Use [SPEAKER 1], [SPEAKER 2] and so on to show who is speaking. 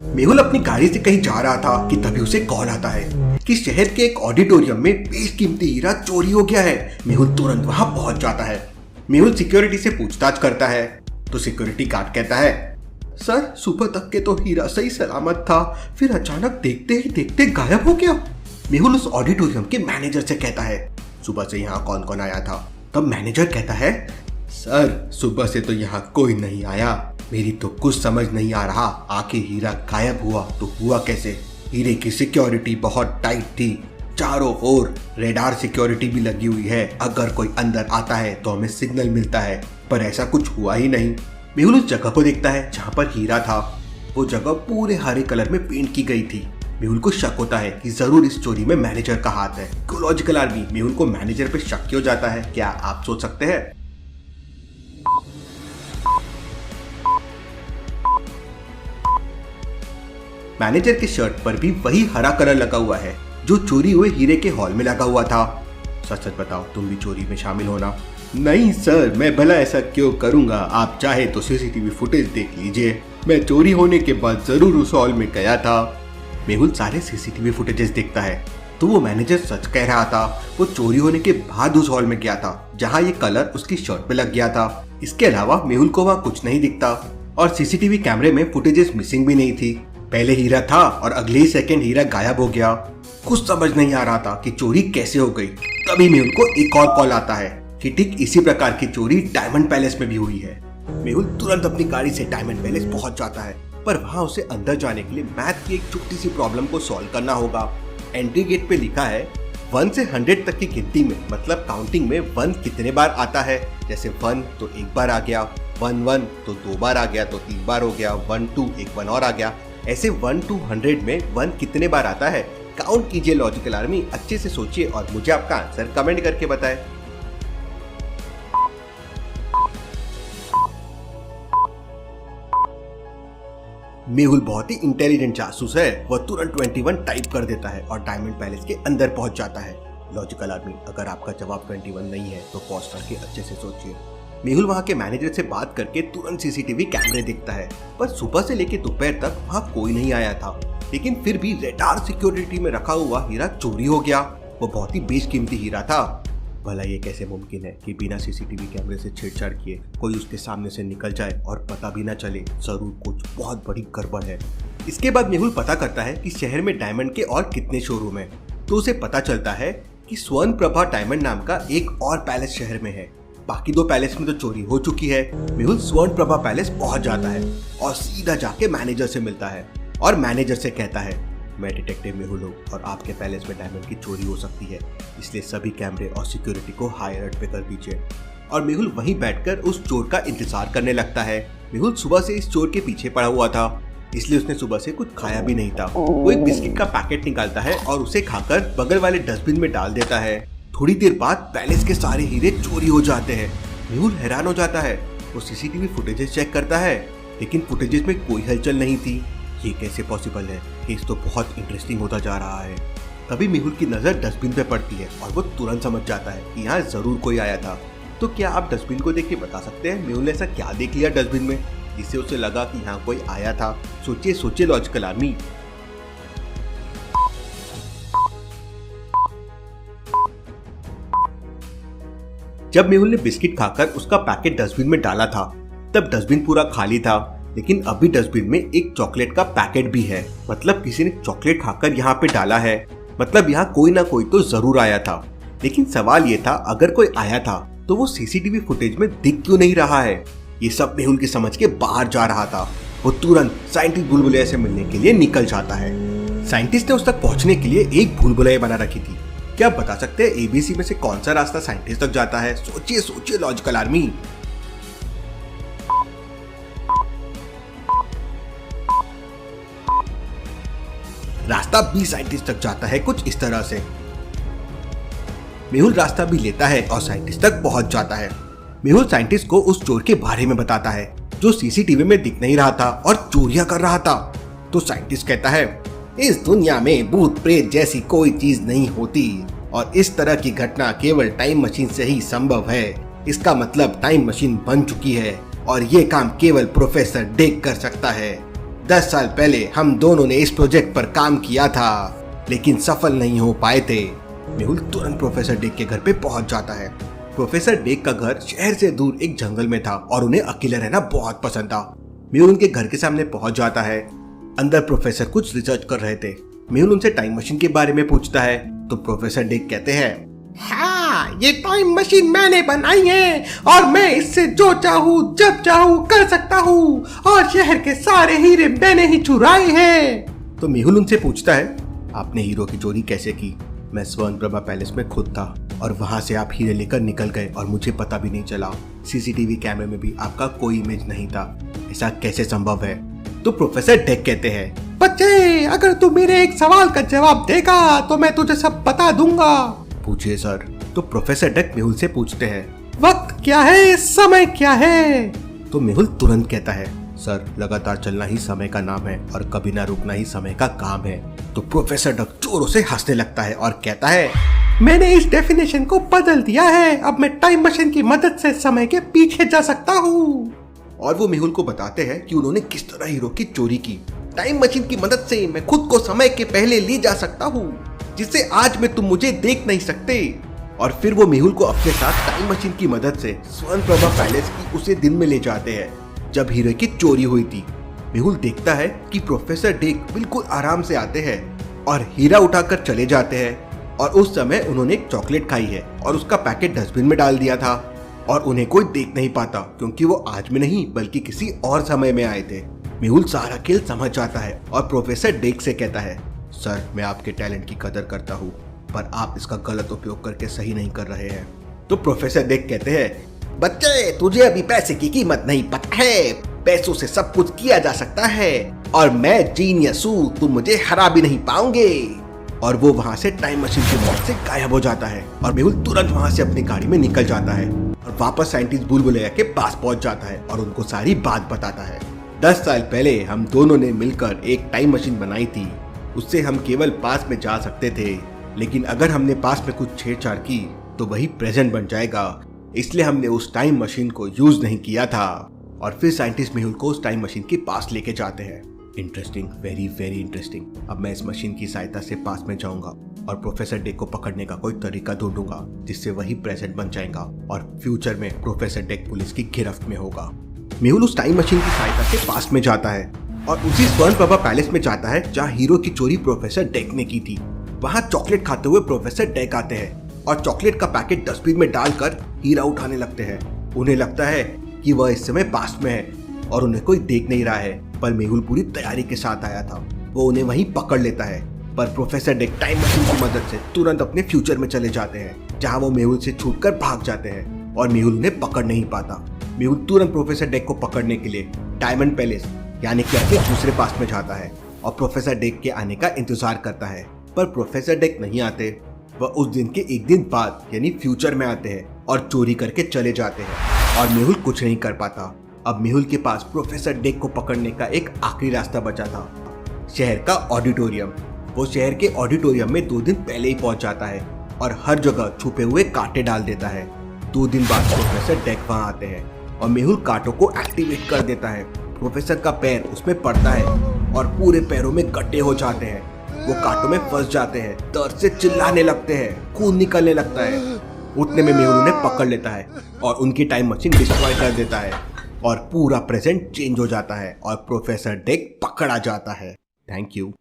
[SPEAKER 1] मेहुल अपनी गाड़ी से कहीं जा रहा था कि तभी उसे कॉल आता है कि शहर के एक ऑडिटोरियम में बेशकीमती हीरा चोरी हो गया है। मेहुल तुरंत वहां पहुंच जाता है। मेहुल सिक्योरिटी से पूछताछ करता है तो सिक्योरिटी गार्ड कहता है, सर सुबह तक के तो हीरा सही सलामत था, फिर अचानक देखते ही देखते गायब हो गया। मेहुल उस ऑडिटोरियम के मैनेजर से कहता है, सुबह से यहाँ कौन कौन आया था? तब मैनेजर कहता है, सर सुबह से तो यहाँ कोई नहीं आया, मेरी तो कुछ समझ नहीं आ रहा, आखिर हीरा गायब हुआ तो हुआ कैसे? हीरे की सिक्योरिटी बहुत टाइट थी, चारों ओर रेडार सिक्योरिटी भी लगी हुई है, अगर कोई अंदर आता है तो हमें सिग्नल मिलता है, पर ऐसा कुछ हुआ ही नहीं। मेहुल उस जगह को देखता है जहाँ पर हीरा था। वो जगह पूरे हरे कलर में पेंट की गई थी। मेहुल को शक होता है कि जरूर इस चोरी में मैनेजर का हाथ है। लॉजिकल आर्मी मेहुल को मैनेजर पे शक क्यों जाता है, क्या आप सोच सकते हैं? मैनेजर के शर्ट पर भी वही हरा कलर लगा हुआ है जो चोरी हुए हीरे के हॉल में लगा हुआ था। सच सच बताओ, तुम भी चोरी में शामिल होना? नहीं सर, मैं भला ऐसा क्यों करूंगा, आप चाहे तो सीसीटीवी फुटेज देख लीजिए, मैं चोरी होने के बाद जरूर उस हॉल में गया था। मेहुल सारे सीसीटीवी फुटेजेस देखता है तो वो मैनेजर सच कह रहा था। वो चोरी होने के बाद उस हॉल में गया था जहाँ ये कलर उसकी शर्ट पे लग गया था। इसके अलावा मेहुल को वहाँ कुछ नहीं दिखता और सीसीटीवी कैमरे में फुटेजेस मिसिंग भी नहीं थी। पहले हीरा था और अगले ही सेकंड हीरा गायब हो गया। कुछ समझ नहीं आ रहा था कि चोरी कैसे हो गई। तभी मेहुल को एक और कॉल आता है कि ठीक इसी प्रकार की चोरी डायमंड पैलेस में भी हुई है। मेहुल तुरंत अपनी गाड़ी से डायमंड पैलेस पहुंच जाता है, पर वहां उसे अंदर जाने के लिए मैथ की एक छोटी सी प्रॉब्लम को सॉल्व करना होगा। एंट्री गेट पे लिखा है 1 से 100 तक की गिनती में, मतलब काउंटिंग में 1 कितने बार आता है। जैसे 1 तो एक बार आ गया, 1 तो 2 बार आ गया, तो 3 बार हो गया, 1 2 एक 1 और आ गया। ऐसे 1 to 100 में 1 कितने बार आता है? काउंट कीजिए लॉजिकल आर्मी, अच्छे से सोचिए और मुझे आपका आंसर कमेंट करके बताएं। मेहुल बहुत ही इंटेलिजेंट जासूस है। वह तुरंत 21 टाइप कर देता है और डायमंड पैलेस के अंदर पहुंच जाता है। लॉजिकल आर्मी, अगर आपका जवाब 21 नहीं है तो पॉज करके अच्छे से सोचिए। मेहुल वहां के मैनेजर से बात करके तुरंत सीसीटीवी कैमरे देखता है, पर सुबह से लेकर दोपहर तक वहां कोई नहीं आया था। लेकिन फिर भी रेडार सिक्योरिटी में रखा हुआ हीरा चोरी हो गया। वो बहुत ही बेशकीमती हीरा था। भला ये कैसे मुमकिन है कि बिना सीसीटीवी कैमरे से छेड़छाड़ किए कोई उसके सामने से निकल जाए और पता भी ना चले? जरूर कुछ बहुत बड़ी गड़बड़ है। इसके बाद मेहुल पता करता है कि शहर में डायमंड के और कितने शोरूम है, तो उसे पता चलता है कि स्वर्ण प्रभा डायमंड नाम का एक और पैलेस शहर में है। बाकी 2 पैलेस में तो चोरी हो चुकी है। मेहुल स्वर्ण प्रभा पैलेस पहुंच जाता है और सीधा जाके मैनेजर से मिलता है और मैनेजर से कहता है, मैं डिटेक्टिव मेहुल हूँ और आपके पैलेस में डायमंड की चोरी हो सकती है, इसलिए सभी कैमरे और सिक्योरिटी को हाई अलर्ट पे कर दीजिए। और मेहुल वहीं बैठकर उस चोर का इंतजार करने लगता है। मेहुल सुबह से इस चोर के पीछे पड़ा हुआ था, इसलिए उसने सुबह से कुछ खाया भी नहीं था। वो एक बिस्किट का पैकेट निकालता है और उसे खाकर बगल वाले डस्टबिन में डाल देता है। थोड़ी देर बाद पैलेस के सारे हीरे चोरी हो जाते हैं। मेहुल हैरान हो जाता है। वो सीसीटीवी फुटेजेस चेक करता है, लेकिन फुटेजेस में कोई हलचल नहीं थी। ये कैसे पॉसिबल है? केस तो बहुत इंटरेस्टिंग होता जा रहा है। तभी मेहुल की नजर डस्टबिन पे पड़ती है और वो तुरंत समझ जाता है कि यहाँ जरूर कोई आया था। तो क्या आप डस्टबिन को देख के बता सकते हैं मेहुल ने ऐसा क्या देख लिया डस्टबिन में जिससे उसे लगा कि यहाँ कोई आया था? सोचिए सोचिए लॉजिकल आर्मी। जब मेहुल ने बिस्किट खाकर उसका पैकेट डस्टबिन में डाला था तब डस्टबिन पूरा खाली था, लेकिन अभी डस्टबिन में एक चॉकलेट का पैकेट भी है। मतलब किसी ने चॉकलेट खाकर यहाँ पे डाला है, मतलब यहाँ कोई ना कोई तो जरूर आया था। लेकिन सवाल ये था, अगर कोई आया था तो वो सीसीटीवी फुटेज में दिख क्यों नहीं रहा है? ये सब मेहुल की समझ के बाहर जा रहा था। वो तुरंत साइंटिस्ट भूल भुलैया से मिलने के लिए निकल जाता है। साइंटिस्ट ने उस तक पहुंचने के लिए एक भूल भुलैया बना रखी थी। क्या आप बता सकते हैं एबीसी में से कौन सा रास्ता साइंटिस्ट तक जाता है? सोचिए सोचिए लॉजिकल आर्मी। रास्ता बी साइंटिस्ट तक जाता है कुछ इस तरह से। मेहुल रास्ता भी लेता है और साइंटिस्ट तक पहुंच जाता है। मेहुल साइंटिस्ट को उस चोर के बारे में बताता है जो सीसीटीवी में दिख नहीं रहा था और चोरियां कर रहा था। तो साइंटिस्ट कहता है, इस दुनिया में भूत प्रेत जैसी कोई चीज नहीं होती और इस तरह की घटना केवल टाइम मशीन से ही संभव है। इसका मतलब टाइम मशीन बन चुकी है और ये काम केवल प्रोफेसर डेक कर सकता है। 10 साल पहले हम दोनों ने इस प्रोजेक्ट पर काम किया था, लेकिन सफल नहीं हो पाए थे। मेहुल तुरंत प्रोफेसर डेक के घर पे पहुंच जाता है। प्रोफेसर डेक का घर शहर से दूर एक जंगल में था और उन्हें अकेले रहना बहुत पसंद था। मेहुल उनके घर के सामने पहुंच जाता है। अंदर प्रोफेसर कुछ रिसर्च कर रहे थे। मेहुल उनसे टाइम मशीन के बारे में पूछता है तो प्रोफेसर डेक कहते हैं,
[SPEAKER 2] हाँ, ये टाइम मशीन मैंने बनाई है और मैं इससे जो चाहूँ जब चाहूँ कर सकता हूँ और शहर के सारे हीरे मैंने ही चुराए हैं।
[SPEAKER 1] तो मेहुल उनसे पूछता है, आपने हीरो की चोरी कैसे की? मैं स्वर्ण प्रभा पैलेस में खुद था और वहां से आप हीरे लेकर निकल गए और मुझे पता भी नहीं चला। सीसीटीवी कैमरे में भी आपका कोई इमेज नहीं था। ऐसा कैसे संभव है? तो प्रोफेसर डेक कहते हैं,
[SPEAKER 2] बच्चे, अगर तू मेरे एक सवाल का जवाब देगा तो मैं तुझे सब बता दूंगा।
[SPEAKER 1] पूछिए सर। तो प्रोफेसर डेक मेहुल से पूछते हैं,
[SPEAKER 2] वक्त क्या है, समय क्या है?
[SPEAKER 1] तो मेहुल तुरंत कहता है, सर लगातार चलना ही समय का नाम है और कभी ना रुकना ही समय का काम है। तो प्रोफेसर डेक जोरों से हंसने लगता है और कहता है,
[SPEAKER 2] मैंने इस डेफिनेशन को बदल दिया है। अब मैं टाइम मशीन की मदद से समय के पीछे जा सकता हूँ।
[SPEAKER 1] और वो मेहुल को बताते हैं कि उन्होंने किस तरह हीरो की चोरी की। टाइम मशीन की मदद से मैं खुद को समय के पहले ले जा सकता हूँ, जिससे आज में तुम मुझे देख नहीं सकते। और फिर वो मेहुल को अपने साथ टाइम मशीन की मदद से स्वर्ण प्रभा पैलेस की उसे दिन में ले जाते हैं जब हीरो की चोरी हुई थी। मेहुल देखता है कि प्रोफेसर डेक बिल्कुल आराम से आते हैं और हीरा उठाकर चले जाते हैं। और उस समय उन्होंने एक चॉकलेट खाई है और उसका पैकेट डस्टबिन में डाल दिया था और उन्हें कोई देख नहीं पाता, क्योंकि वो आज में नहीं बल्कि किसी और समय में आए थे। मेहुल सारा खेल समझ जाता है और प्रोफेसर डेक से कहता है, सर मैं आपके टैलेंट की कदर करता हूँ, पर आप इसका गलत उपयोग करके सही नहीं कर रहे हैं। तो प्रोफेसर डेक कहते हैं,
[SPEAKER 2] बच्चे, तुझे अभी पैसे की कीमत नहीं पता है। पैसों से सब कुछ किया जा सकता है और मैं जीनियस हूँ, तुम मुझे हरा भी नहीं पाओगे।
[SPEAKER 1] और वो वहां से टाइम मशीन की मदद से गायब हो जाता है और मेहुल तुरंत वहां से अपनी गाड़ी में निकल जाता है और वापस साइंटिस्ट बुलबुलैया के पास पहुंच जाता है और उनको सारी बात बताता है। 10 साल पहले हम दोनों ने मिलकर एक टाइम मशीन बनाई थी। उससे हम केवल पास में जा सकते थे, लेकिन अगर हमने पास में कुछ छेड़छाड़ की तो वही प्रेजेंट बन जाएगा। इसलिए हमने उस टाइम मशीन को यूज नहीं किया था। और फिर साइंटिस्ट मेहुल को उस टाइम मशीन के पास लेके जाते हैं। Interesting, very very interesting. अब मैं इस मशीन की सहायता से पास में जाऊंगा और प्रोफेसर डेक को पकड़ने का कोई तरीका ढूंढूंगा जिससे वही प्रेजेंट बन जाएगा और फ्यूचर में प्रोफेसर डेक पुलिस की गिरफ्त में होगा। मेहुल उस टाइम मशीन की सहायता से पास में जाता है और उसी स्वर्ण प्रभा पैलेस में जाता है जहाँ हीरो की चोरी प्रोफेसर डेक ने की थी। वहाँ चॉकलेट खाते हुए प्रोफेसर डेक आते हैं और चॉकलेट का पैकेट डस्टबिन में डालकर हीरा उठाने लगते हैं। उन्हें लगता है कि वह इस समय पास में है और उन्हें कोई देख नहीं रहा है, पर मेहुल पूरी तैयारी के साथ आया था। वो उन्हें वहीं पकड़ लेता है, पर प्रोफेसर डेक टाइम मशीन की मदद से तुरंत अपने फ्यूचर में चले जाते हैं जहां वो मेहुल से छूटकर भाग जाते हैं और मेहुल उन्हें पकड़ नहीं पाता। मेहुल तुरंत प्रोफेसर डेक को पकड़ने के लिए डायमंड पैलेस यानी कि अपने दूसरे पास में जाता है और प्रोफेसर डेक के आने का इंतजार करता है, पर प्रोफेसर डेक नहीं आते। वह उस दिन के एक दिन बाद यानी फ्यूचर में आते हैं और चोरी करके चले जाते हैं और मेहुल कुछ नहीं कर पाता। अब मेहुल के पास प्रोफेसर डेक को पकड़ने का एक आखिरी रास्ता बचा था, शहर का ऑडिटोरियम। वो शहर के ऑडिटोरियम में 2 दिन पहले ही पहुंच जाता है और हर जगह छुपे हुए कांटे डाल देता है। 2 दिन बाद प्रोफेसर डेक वहां आते हैं और मेहुल कांटों को एक्टिवेट कर देता है। प्रोफेसर का पैर उसमें पड़ता है और पूरे पैरों में गड्ढे हो जाते हैं। वो कांटों में फंस जाते हैं, दर्द से चिल्लाने लगते हैं, खून निकलने लगता है। उतने में मेहुल उन्हें पकड़ लेता है और उनकी टाइम मशीन डिस्ट्रॉय कर देता है और पूरा प्रेजेंट चेंज हो जाता है और प्रोफेसर डेक पकड़ा जाता है। Thank you.